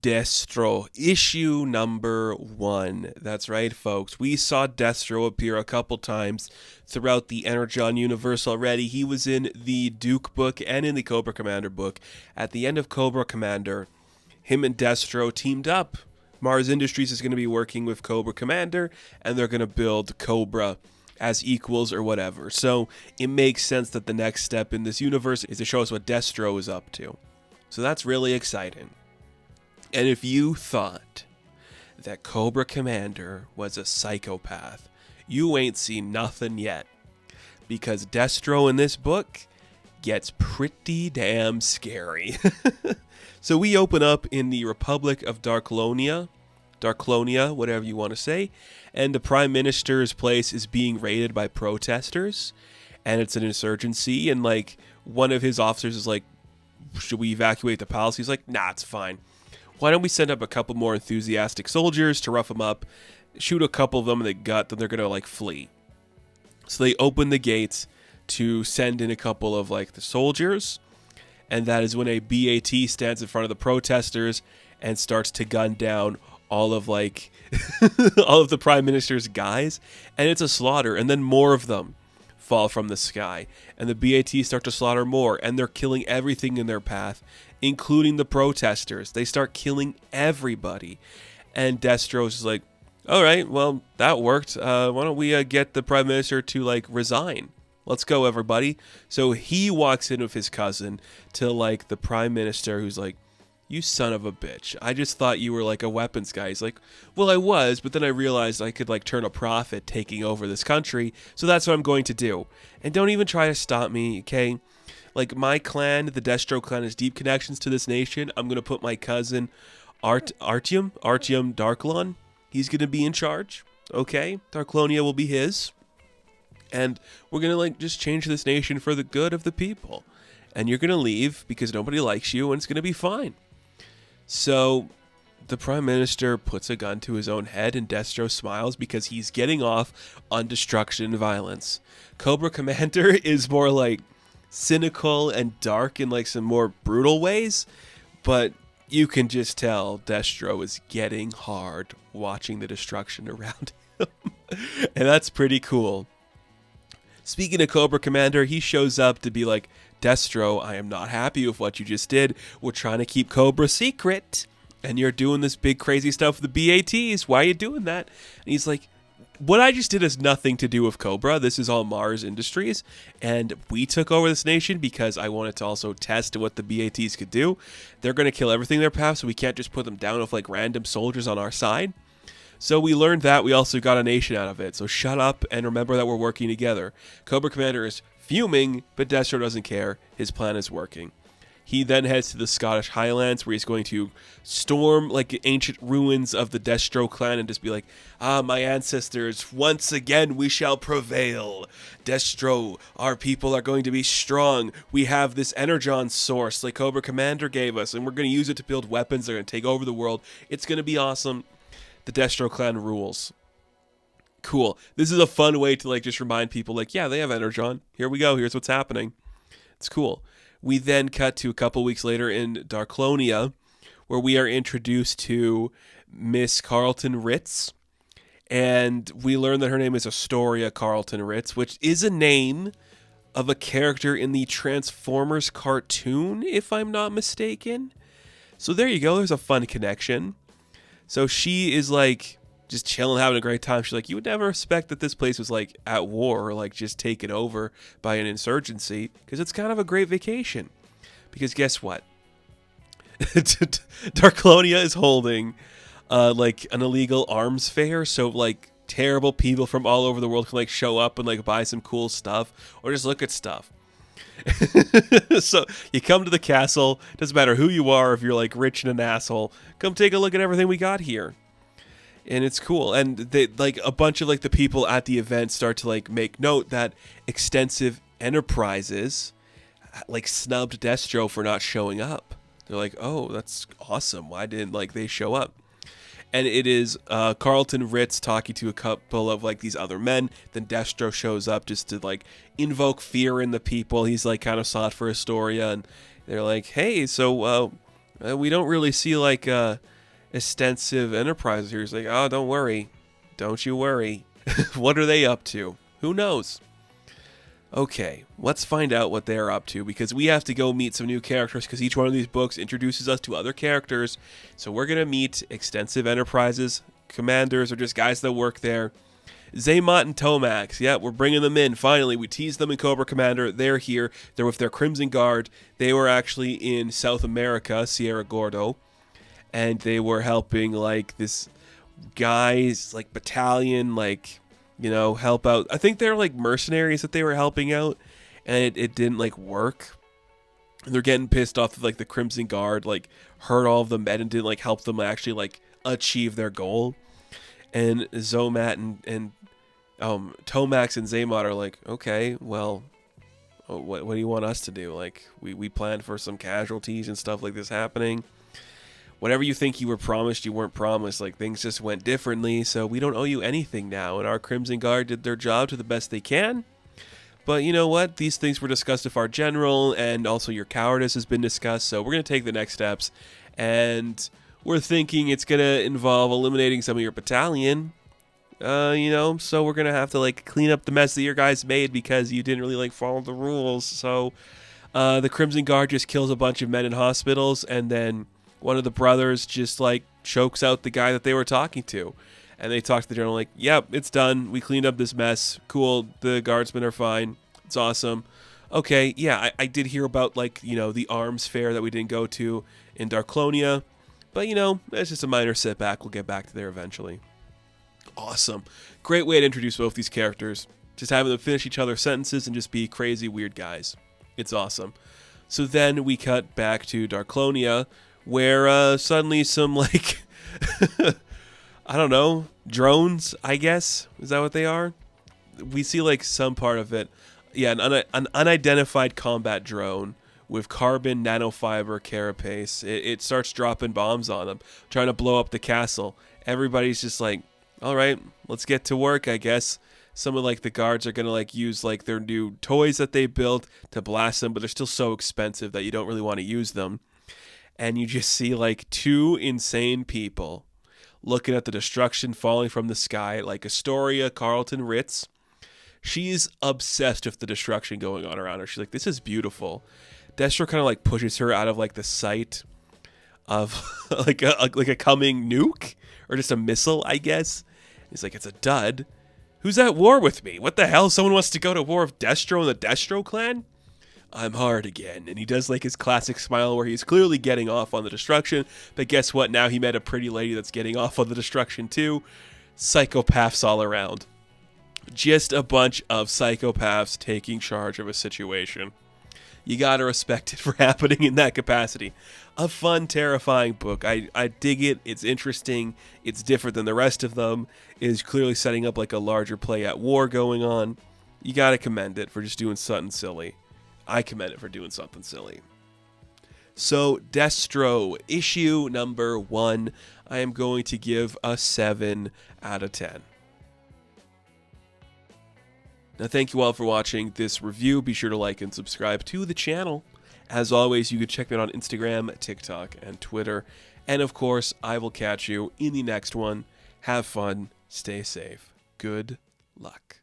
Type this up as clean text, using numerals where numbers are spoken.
Destro, issue number 1. That's right, folks. We saw Destro appear a couple times throughout the Energon universe already. He was in the Duke book and in the Cobra Commander book. At the end of Cobra Commander, him and Destro teamed up. Mars Industries is going to be working with Cobra Commander, and they're going to build Cobra as equals or whatever. So it makes sense that the next step in this universe is to show us what Destro is up to. So that's really exciting. And if you thought that Cobra Commander was a psychopath, you ain't seen nothing yet. Because Destro in this book gets pretty damn scary. So we open up in the Republic of Darklonia, whatever you want to say, and the Prime Minister's place is being raided by protesters, and it's an insurgency, and like one of his officers is like, should we evacuate the palace? He's like, nah, it's fine. Why don't we send up a couple more enthusiastic soldiers to rough them up, shoot a couple of them in the gut, then they're going to like flee. So they open the gates to send in a couple of like the soldiers, and that is when a BAT stands in front of the protesters and starts to gun down all of like all of the Prime Minister's guys, and it's a slaughter, and then more of them fall from the sky, and the BAT start to slaughter more, and they're killing everything in their path, including the protesters. They start killing everybody, and Destro's is like, all right, well, that worked. Why don't we get the Prime Minister to like resign? Let's go, everybody. So he walks in with his cousin to like the Prime Minister, who's like, you son of a bitch. I just thought you were like a weapons guy. He's like, well, I was, but then I realized I could like turn a profit taking over this country. So that's what I'm going to do. And don't even try to stop me, okay? Like my clan, the Destro Clan, has deep connections to this nation. I'm going to put my cousin Artyom Darklon. He's going to be in charge, okay? Darklonia will be his. And we're going to like just change this nation for the good of the people. And you're going to leave because nobody likes you, and it's going to be fine. So the Prime Minister puts a gun to his own head, and Destro smiles because he's getting off on destruction and violence. Cobra Commander is more like cynical and dark in like some more brutal ways, but you can just tell Destro is getting hard watching the destruction around him. And that's pretty cool. Speaking of Cobra Commander, he shows up to be like, Destro, I am not happy with what you just did. We're trying to keep Cobra secret, and you're doing this big crazy stuff with the BATs. Why are you doing that? And he's like, what I just did has nothing to do with Cobra. This is all Mars Industries, and we took over this nation because I wanted to also test what the BATs could do. They're going to kill everything in their path, so we can't just put them down with like random soldiers on our side. So we learned that. We also got a nation out of it. So shut up and remember that we're working together. Cobra Commander is fuming, but Destro doesn't care. His plan is working. He then heads to the Scottish Highlands, where he's going to storm like ancient ruins of the Destro Clan and just be like, my ancestors, once again we shall prevail. Destro, our people are going to be strong. We have this energon source like Cobra Commander gave us, and we're going to use it to build weapons. They're going to take over the world. It's going to be awesome. The Destro Clan rules. Cool. This is a fun way to like just remind people like, yeah, they have energon. Here we go. Here's what's happening. It's cool. We then cut to a couple weeks later in Darklonia, where we are introduced to Miss Carlton Ritz. And we learn that her name is Astoria Carlton Ritz, which is a name of a character in the Transformers cartoon, if I'm not mistaken. So there you go. There's a fun connection. So she is like just chilling, having a great time. She's like, you would never expect that this place was like at war or like just taken over by an insurgency, because it's kind of a great vacation. Because guess what? Darklonia is holding like an illegal arms fair. So like terrible people from all over the world can like show up and like buy some cool stuff or just look at stuff. So you come to the castle, doesn't matter who you are, if you're like rich and an asshole, come take a look at everything we got here. And it's cool. And they like a bunch of like the people at the event start to like make note that Extensive Enterprises like snubbed Destro for not showing up. They're like, oh, that's awesome. Why didn't like they show up? And it is Carlton Ritz talking to a couple of like these other men. Then Destro shows up just to like invoke fear in the people. He's like kind of sought for Astoria, and they're like, hey, so We don't really see like extensive enterprises here. He's like, oh, don't worry. Don't you worry. What are they up to? Who knows? Okay, let's find out what they're up to, because we have to go meet some new characters, because each one of these books introduces us to other characters. So we're going to meet extensive enterprises, commanders, or just guys that work there. Zaymot and Tomax, yeah, we're bringing them in. Finally, we teased them in Cobra Commander. They're here. They're with their Crimson Guard. They were actually in South America, Sierra Gordo, and they were helping, like, this guy's, like, battalion, like, you know, help out. I think they're like mercenaries that they were helping out, and it didn't like work. And they're getting pissed off that like the Crimson Guard like hurt all of the men and didn't like help them actually like achieve their goal. And Zomat and Tomax and Zaymot are like, okay, well, what do you want us to do? Like we planned for some casualties and stuff like this happening. Whatever you think you were promised, you weren't promised. Like, things just went differently, so we don't owe you anything now. And our Crimson Guard did their job to the best they can. But you know what? These things were discussed with our general, and also your cowardice has been discussed. So we're going to take the next steps. And we're thinking it's going to involve eliminating some of your battalion. You know, so we're going to have to, like, clean up the mess that your guys made because you didn't really, like, follow the rules. So the Crimson Guard just kills a bunch of men in hospitals, and then one of the brothers just like chokes out the guy that they were talking to. And they talk to the general like, yep, it's done. We cleaned up this mess. Cool. The guardsmen are fine. It's awesome. Okay, yeah, I did hear about like, you know, the arms fair that we didn't go to in Darklonia. But, you know, that's just a minor setback. We'll get back to there eventually. Awesome. Great way to introduce both these characters. Just having them finish each other's sentences and just be crazy, weird guys. It's awesome. So then we cut back to Darklonia, where suddenly some, like, I don't know, drones, I guess? Is that what they are? We see, like, some part of it. Yeah, an unidentified combat drone with carbon nanofiber carapace. It starts dropping bombs on them, trying to blow up the castle. Everybody's just like, all right, let's get to work, I guess. Some of, like, the guards are going to, like, use, like, their new toys that they built to blast them, but they're still so expensive that you don't really want to use them. And you just see, like, two insane people looking at the destruction falling from the sky, like Astoria Carlton Ritz. She's obsessed with the destruction going on around her. She's like, this is beautiful. Destro kind of, like, pushes her out of, like, the sight of, like a coming nuke, or just a missile, I guess. He's like, it's a dud. Who's at war with me? What the hell? Someone wants to go to war with Destro and the Destro Clan? I'm hard again. And he does like his classic smile where he's clearly getting off on the destruction. But guess what? Now he met a pretty lady that's getting off on the destruction too. Psychopaths all around. Just a bunch of psychopaths taking charge of a situation. You gotta respect it for happening in that capacity. A fun, terrifying book. I dig it. It's interesting. It's different than the rest of them. It is clearly setting up like a larger play at war going on. You gotta commend it for just doing something silly. I commend it for doing something silly. So, Destro, issue number 1, I am going to give a 7 out of 10. Now, thank you all for watching this review. Be sure to like and subscribe to the channel. As always, you can check me out on Instagram, TikTok, and Twitter. And of course, I will catch you in the next one. Have fun. Stay safe. Good luck.